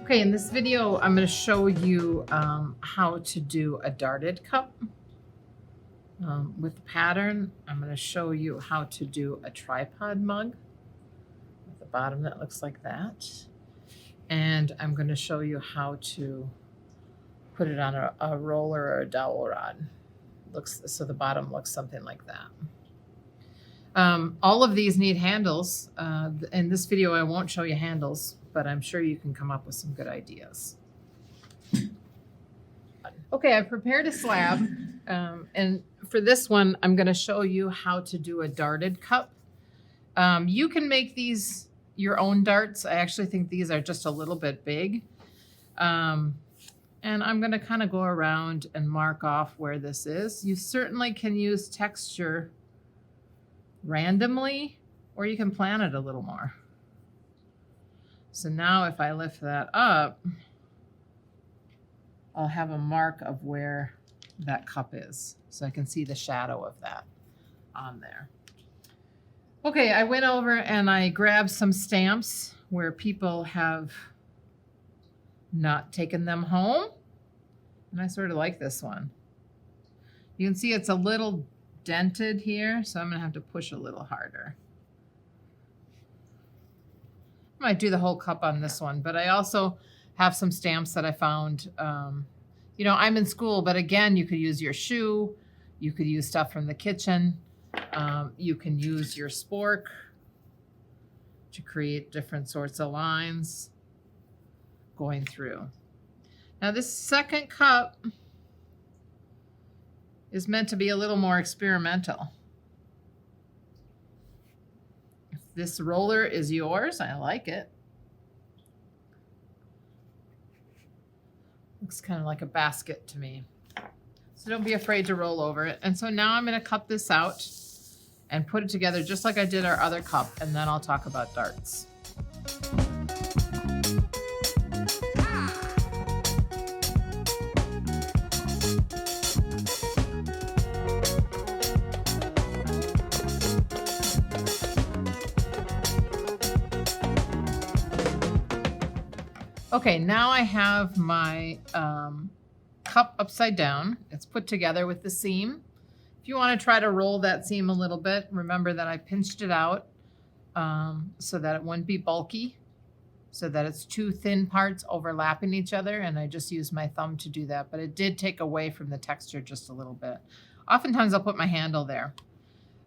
Okay, in this video, I'm going to show you how to do a darted cup with the pattern. I'm going to show you how to do a tripod mug with the bottom that looks like that. And I'm going to show you how to put it on a roller or a dowel rod. So the bottom looks something like that. All of these need handles. In this video, I won't show you handles, but I'm sure you can come up with some good ideas. Okay, I've prepared a slab, and for this one, I'm going to show you how to do a darted cup. You can make these your own darts. I actually think these are just a little bit big. And I'm going to kind of go around and mark off where this is. You certainly can use texture randomly, or you can plan it a little more. So now if I lift that up, I'll have a mark of where that cup is. So I can see the shadow of that on there. Okay, I went over and I grabbed some stamps where people have not taken them home. And I sort of like this one. You can see it's a little dented here, so I'm gonna have to push a little harder. I might do the whole cup on this one, but I also have some stamps that I found. You know, I'm in school, but again, you could use your shoe, you could use stuff from the kitchen, you can use your spork to create different sorts of lines going through. Now this second cup is meant to be a little more experimental. If this roller is yours, I like it. Looks kind of like a basket to me. So don't be afraid to roll over it. And so now I'm going to cut this out and put it together just like I did our other cup, and then I'll talk about darts. Okay, now I have my cup upside down. It's put together with the seam. If you want to try to roll that seam a little bit, remember that I pinched it out so that it wouldn't be bulky, so that it's two thin parts overlapping each other, and I just used my thumb to do that, but it did take away from the texture just a little bit. Oftentimes I'll put my handle there.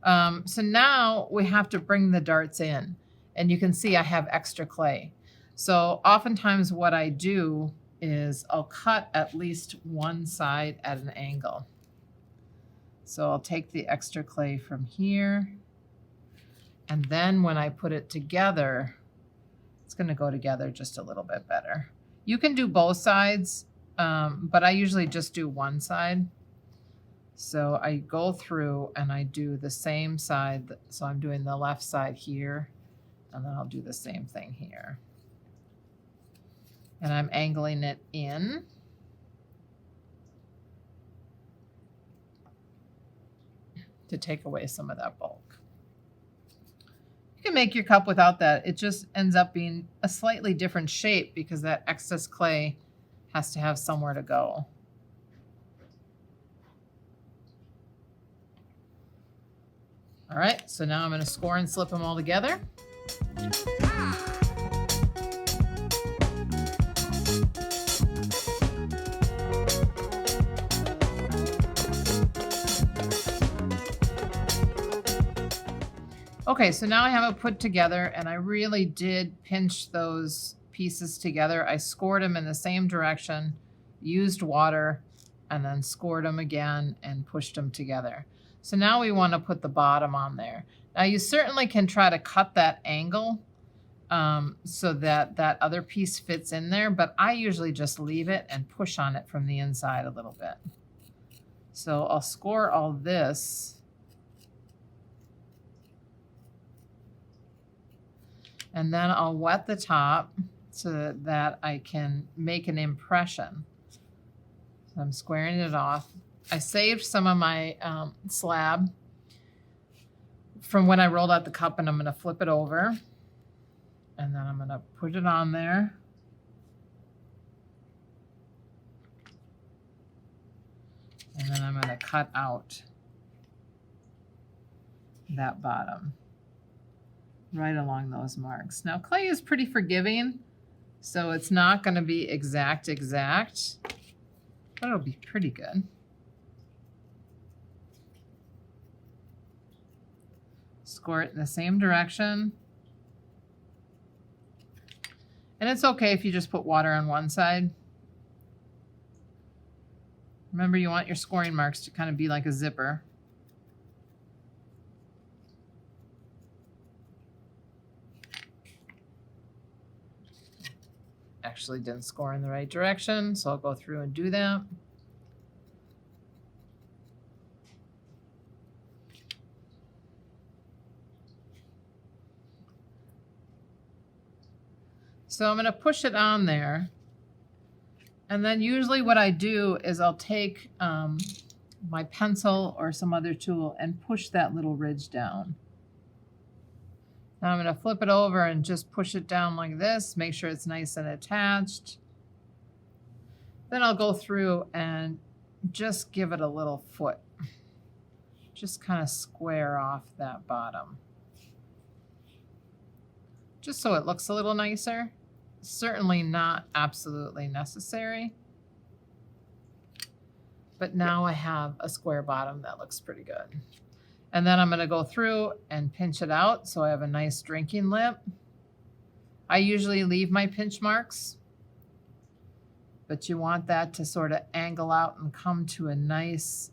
So now we have to bring the darts in, and you can see I have extra clay. So oftentimes what I do is I'll cut at least one side at an angle. So I'll take the extra clay from here, and then when I put it together, it's going to go together just a little bit better. You can do both sides, but I usually just do one side. So I go through and I do the same side. So I'm doing the left side here, and then I'll do the same thing here. And I'm angling it in. To take away some of that bulk. You can make your cup without that. It just ends up being a slightly different shape because that excess clay has to have somewhere to go. All right, so now I'm going to score and slip them all together. Okay, so now I have it put together, and I really did pinch those pieces together. I scored them in the same direction, used water, and then scored them again and pushed them together. So now we want to put the bottom on there. Now you certainly can try to cut that angle so that that other piece fits in there, but I usually just leave it and push on it from the inside a little bit. So I'll score all this. And then I'll wet the top so that I can make an impression. So I'm squaring it off. I saved some of my slab from when I rolled out the cup, and I'm going to flip it over. And then I'm going to put it on there. And then I'm going to cut out that bottom right along those marks. Now clay is pretty forgiving, so it's not going to be exact, but it'll be pretty good. Score it in the same direction. And it's okay if you just put water on one side. Remember, you want your scoring marks to kind of be like a zipper. Actually didn't score in the right direction, so I'll go through and do that. So I'm going to push it on there. And then usually what I do is I'll take my pencil or some other tool and push that little ridge down. Now I'm going to flip it over and just push it down like this, make sure it's nice and attached. Then I'll go through and just give it a little foot. Just kind of square off that bottom. Just so it looks a little nicer. Certainly not absolutely necessary. But now I have a square bottom that looks pretty good. And then I'm going to go through and pinch it out so I have a nice drinking lip. I usually leave my pinch marks, but you want that to sort of angle out and come to a nice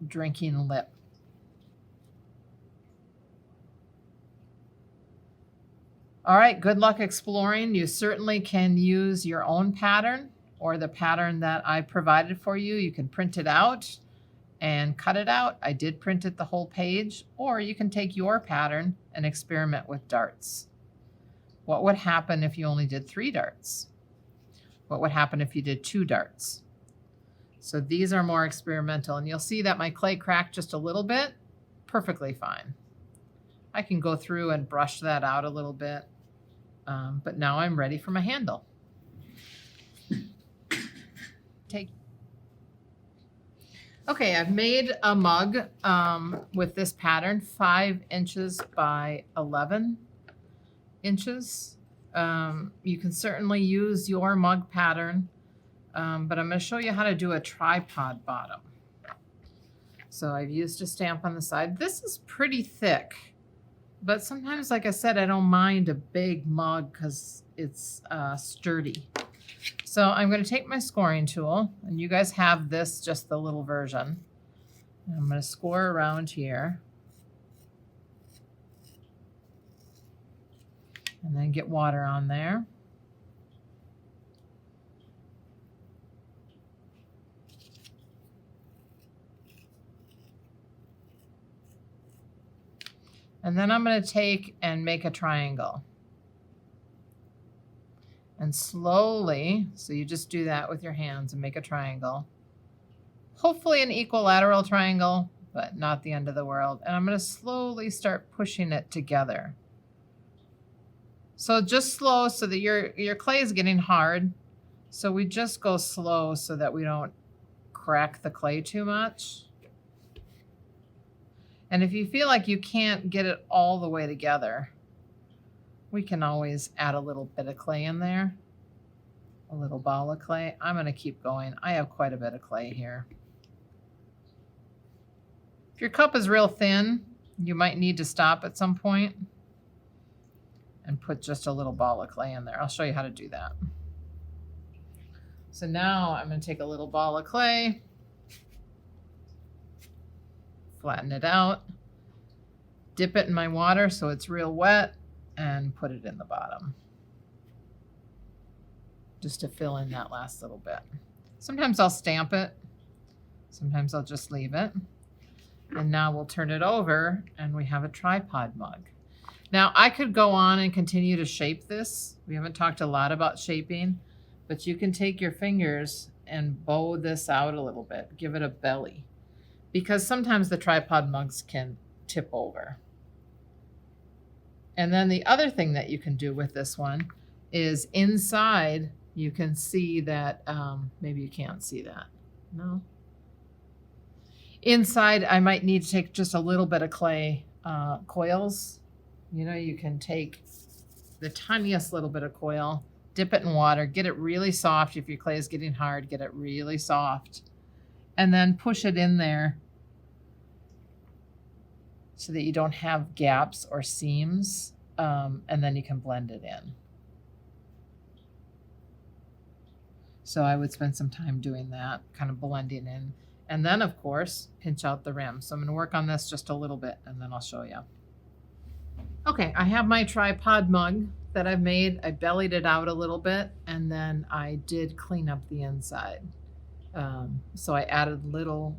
drinking lip. All right, good luck exploring. You certainly can use your own pattern or the pattern that I provided for you. You can print it out and cut it out. I did print it the whole page, or you can take your pattern and experiment with darts. What would happen if you only did 3 darts? What would happen if you did 2 darts? So these are more experimental, and you'll see that my clay cracked just a little bit. Perfectly fine. I can go through and brush that out a little bit, but now I'm ready for my handle. Okay, I've made a mug with this pattern, 5 inches by 11 inches. You can certainly use your mug pattern, but I'm going to show you how to do a tripod bottom. So I've used a stamp on the side. This is pretty thick, but sometimes, like I said, I don't mind a big mug because it's sturdy. So I'm going to take my scoring tool, and you guys have this, just the little version. And I'm going to score around here. And then get water on there. And then I'm going to take and make a triangle. And slowly, so you just do that with your hands and make a triangle. Hopefully an equilateral triangle, but not the end of the world. And I'm going to slowly start pushing it together. So just slow so that your clay is getting hard. So we just go slow so that we don't crack the clay too much. And if you feel like you can't get it all the way together, we can always add a little bit of clay in there, a little ball of clay. I'm going to keep going. I have quite a bit of clay here. If your cup is real thin, you might need to stop at some point and put just a little ball of clay in there. I'll show you how to do that. So now I'm going to take a little ball of clay, flatten it out, dip it in my water so it's real wet, and put it in the bottom just to fill in that last little bit. Sometimes I'll stamp it. Sometimes I'll just leave it. And now we'll turn it over and we have a tripod mug. Now I could go on and continue to shape this. We haven't talked a lot about shaping, but you can take your fingers and bow this out a little bit, give it a belly, because sometimes the tripod mugs can tip over. And then the other thing that you can do with this one is inside you can see that, maybe you can't see that. No? Inside, I might need to take just a little bit of clay coils. You know, you can take the tiniest little bit of coil, dip it in water, get it really soft. If your clay is getting hard, get it really soft, and then push it in there so that you don't have gaps or seams, and then you can blend it in. So I would spend some time doing that, kind of blending in. And then, of course, pinch out the rim. So I'm going to work on this just a little bit, and then I'll show you. Okay, I have my tripod mug that I've made. I bellied it out a little bit, and then I did clean up the inside. So I added little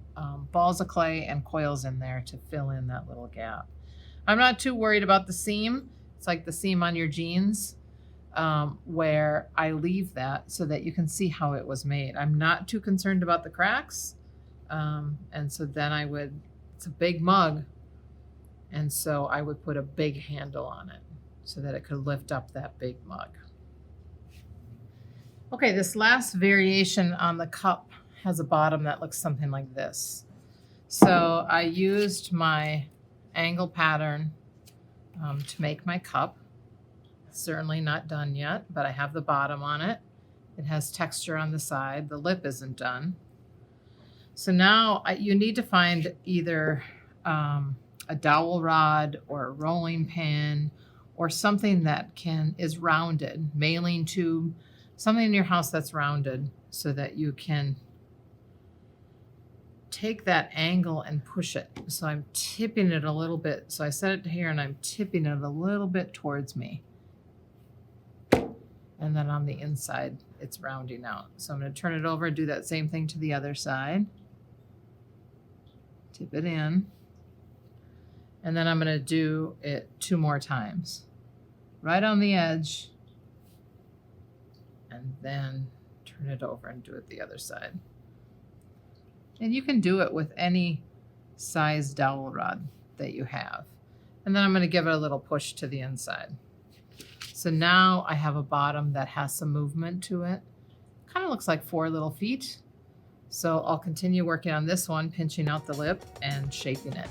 balls of clay and coils in there to fill in that little gap. I'm not too worried about the seam. It's like the seam on your jeans, where I leave that so that you can see how it was made. I'm not too concerned about the cracks. And so then it's a big mug, and so I would put a big handle on it so that it could lift up that big mug. Okay, this last variation on the cup has a bottom that looks something like this. So I used my angle pattern to make my cup. Certainly not done yet, but I have the bottom on it. It has texture on the side. The lip isn't done. So now you need to find either a dowel rod or a rolling pin or something that is rounded, mailing tube, something in your house that's rounded so that you can take that angle and push it. So I'm tipping it a little bit. So I set it here and I'm tipping it a little bit towards me. And then on the inside, it's rounding out. So I'm going to turn it over and do that same thing to the other side. Tip it in. And then I'm going to do it 2 more times. Right on the edge. And then turn it over and do it the other side. And you can do it with any size dowel rod that you have. And then I'm going to give it a little push to the inside. So now I have a bottom that has some movement to it. Kind of looks like 4 little feet. So I'll continue working on this one, pinching out the lip and shaping it.